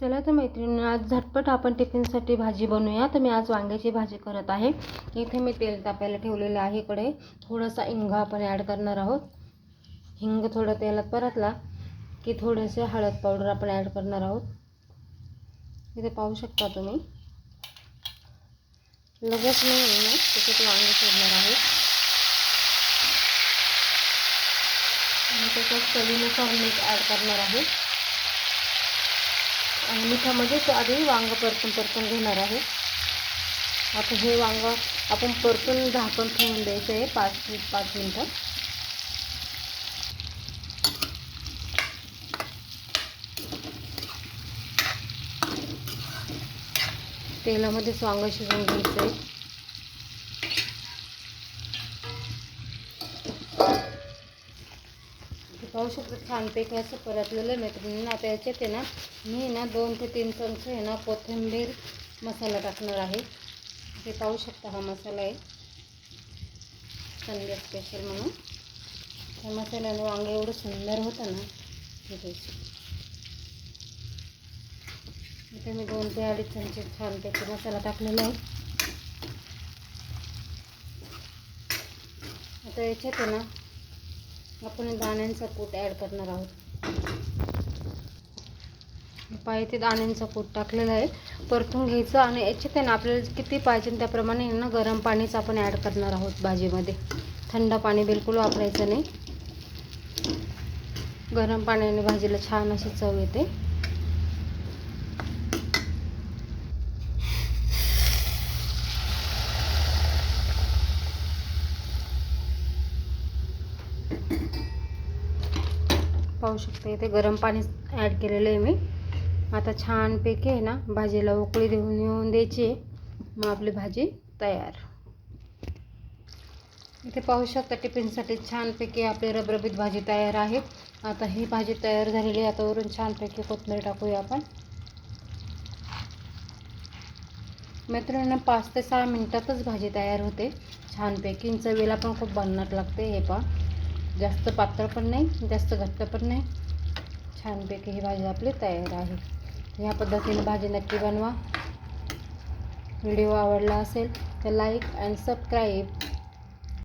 चला तर मैत्रिणी, आज झटपट आपण टिफिनसाठी भाजी बनवूया. तर मी आज वांग्याची भाजी करत आहे. इथे मी तेल तापायला ठेवलेलं आहे. इकडे थोडासा हिंग आपण ॲड करणार आहोत. हिंग थोडं तेलात परतला की थोडेसे हळद पावडर आपण ॲड करणार आहोत. इथे पाहू शकता तुम्ही, लगेच मी त्याच्यात वांगे सोडणार आहे आणि त्याच्यात चवीनुसार मीठ ॲड करणार आहे. आणि मिठामध्ये ते आधी वांगं परतून घेणार आहे. आता हे वांगं आपण परतून झाकण ठेवून द्यायचं आहे 5 मिनटं. तेलामध्येच वांगं शिजवून घ्यायचं आहे. पाहू शकता छानपैकी असं परतलेलं मैत्रिणींना. आता याच्यात आहे ना मी 2 ते 3 चमचे आहे ना कोथिंबीर मसाला टाकणार आहे. ते पाहू शकता हा मसाला आहे संडे स्पेशल म्हणून. त्या मसाल्याने वांगे एवढं सुंदर होतं ना. इथे मी 2 ते 2.5 चमचे छानपैकी मसाला टाकलेला आहे. आता याच्यात आहे ना आपण दाण्यांचा कूट ॲड करणार आहोत. ते दाण्यांचा कूट टाकलेला आहे. परतून घ्यायचं आणि याच्यात आहे ना आपल्याला किती पाहिजे त्याप्रमाणे ना गरम पाणीच आपण ॲड करणार आहोत भाजीमध्ये. थंड पाणी बिलकुल वापरायचं नाही. गरम पाण्याने भाजीला छान अशी चव येते. पाहू शकता इथे गरम पाणी ॲड केलेलं आहे मी. आता छानपैकी आहे ना भाजीला उकळी येऊन द्यायची. मग आपली भाजी तयार. इथे पाहू शकता टिफिनसाठी छानपैकी आपली रबरबीत भाजी तयार आहे. आता ही भाजी तयार झालेली आहे. आता वरून छानपैकी कोथिंबीर टाकूया आपण. मैत्रिणींना 5 ते 6 मिनिटातच भाजी तयार होते छानपैकी. चवीला पण खूप भन्नाट लागते. हे पहा, जास्त पातळ पण नाही जास्त घट्ट पण नाही. छानपैकी ही भाजी आपली तयार आहे. ह्या पद्धतीने भाजी नक्की बनवा. व्हिडिओ आवडला असेल तर लाईक अँड सबस्क्राईब.